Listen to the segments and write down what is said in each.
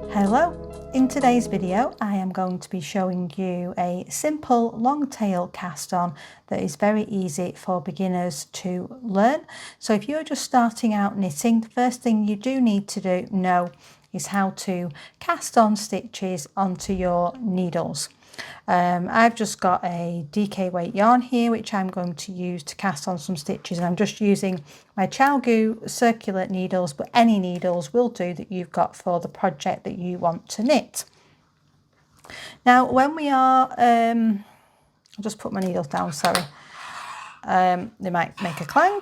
Hello! In today's video I am going to be showing you a simple long tail cast on that is very easy for beginners to learn. So if you're just starting out knitting, the first thing you do need to know is how to cast on stitches onto your needles. I've just got a DK weight yarn here which I'm going to use to cast on some stitches, and I'm just using my ChiaoGoo circular needles, but any needles will do that you've got for the project that you want to knit. Now when we are, I'll just put my needles down, sorry, they might make a clang.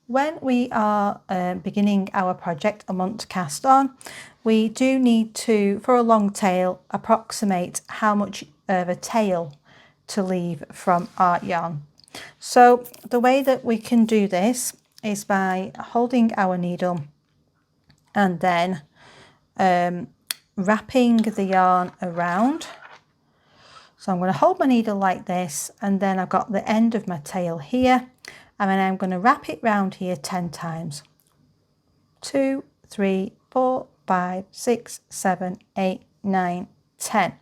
When we are beginning our project and want to cast on, we do need to, for a long tail, approximate how much of a tail to leave from our yarn. So the way that we can do this is by holding our needle and then wrapping the yarn around. So I'm going to hold my needle like this, and then I've got the end of my tail here, and then I'm going to wrap it round here 10 times. 2, 3, 4, 5, 6, 7, 8, 9, 10.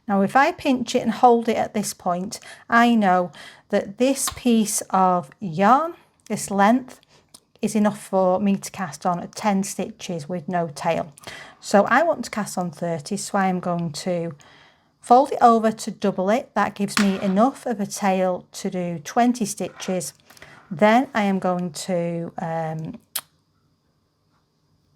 Now if I pinch it and hold it at this point, I know that this piece of yarn, this length, is enough for me to cast on 10 stitches with no tail. So I want to cast on 30, so I'm going to fold it over to double it. That gives me enough of a tail to do 20 stitches. Then I am going to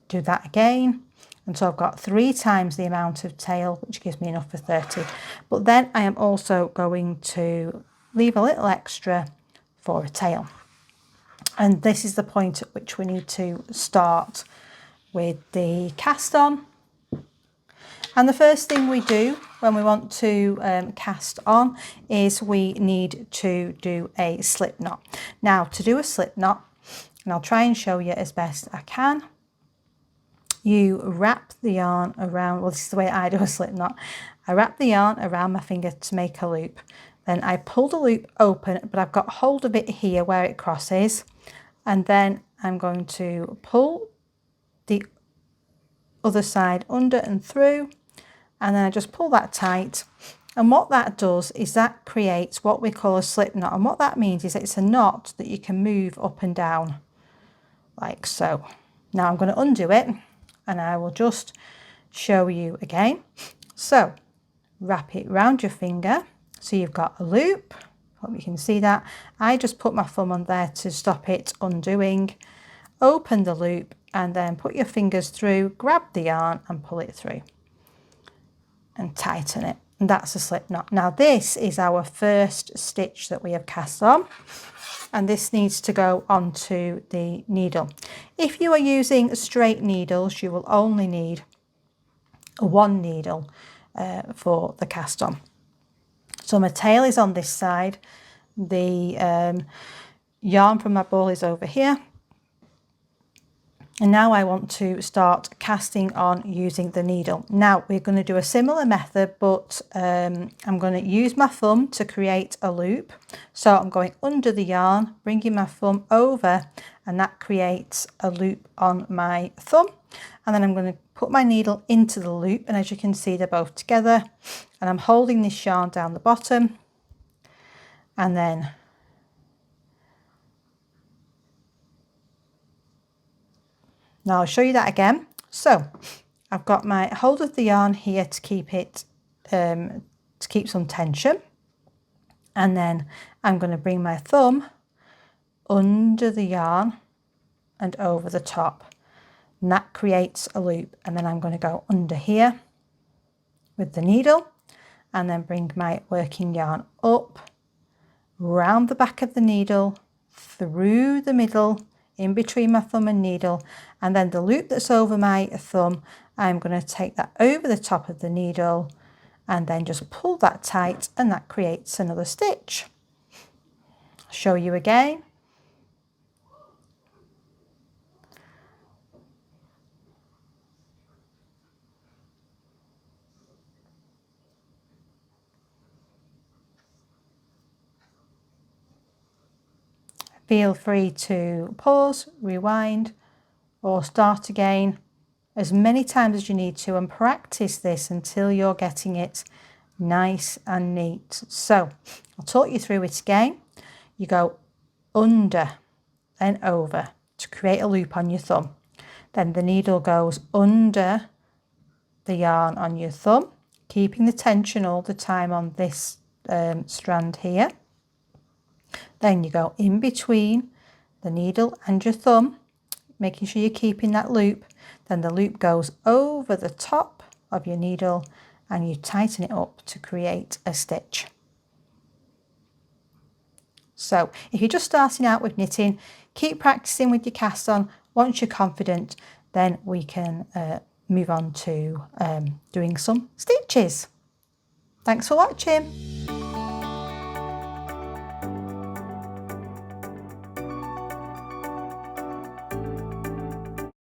do that again, and so I've got 3 times the amount of tail, which gives me enough for 30. But then I am also going to leave a little extra for a tail, and this is the point at which we need to start with the cast on. And the first thing we do when we want to cast on is we need to do a slip knot. Now to do a slip knot, and I'll try and show you as best I can, you wrap the yarn around, well this is the way I do a slip knot. I wrap the yarn around my finger to make a loop. Then I pull the loop open, but I've got hold of it here where it crosses. And then I'm going to pull the other side under and through, and then I just pull that tight. And what that does is that creates what we call a slip knot. And what that means is it's a knot that you can move up and down like so. Now I'm going to undo it, and I will just show you again. So wrap it round your finger so you've got a loop. Hope you can see that. I just put my thumb on there to stop it undoing. Open the loop and then put your fingers through, grab the yarn and pull it through and tighten it, and that's a slip knot. Now this is our first stitch that we have cast on, and this needs to go onto the needle. If you are using straight needles, you will only need 1 needle for the cast on. So my tail is on this side, the yarn from my ball is over here, and now I want to start casting on using the needle. Now we're going to do a similar method, but I'm going to use my thumb to create a loop. So I'm going under the yarn, bringing my thumb over, and that creates a loop on my thumb. And then I'm going to put my needle into the loop, and as you can see they're both together, and I'm holding this yarn down the bottom, and then now I'll show you that again. So I've got my hold of the yarn here to keep it, to keep some tension. And then I'm going to bring my thumb under the yarn and over the top. And that creates a loop. And then I'm going to go under here with the needle and then bring my working yarn up, round the back of the needle, through the middle, in between my thumb and needle, and then the loop that's over my thumb, I'm going to take that over the top of the needle and then just pull that tight, and that creates another stitch. I'll show you again. Feel free to pause, rewind, or start again as many times as you need to, and practice this until you're getting it nice and neat. So I'll talk you through it again. You go under, then over to create a loop on your thumb. Then the needle goes under the yarn on your thumb, keeping the tension all the time on this strand here. Then you go in between the needle and your thumb, making sure you're keeping that loop. Then the loop goes over the top of your needle and you tighten it up to create a stitch. So if you're just starting out with knitting, keep practicing with your cast on. Once you're confident, then we can move on to doing some stitches. Thanks for watching.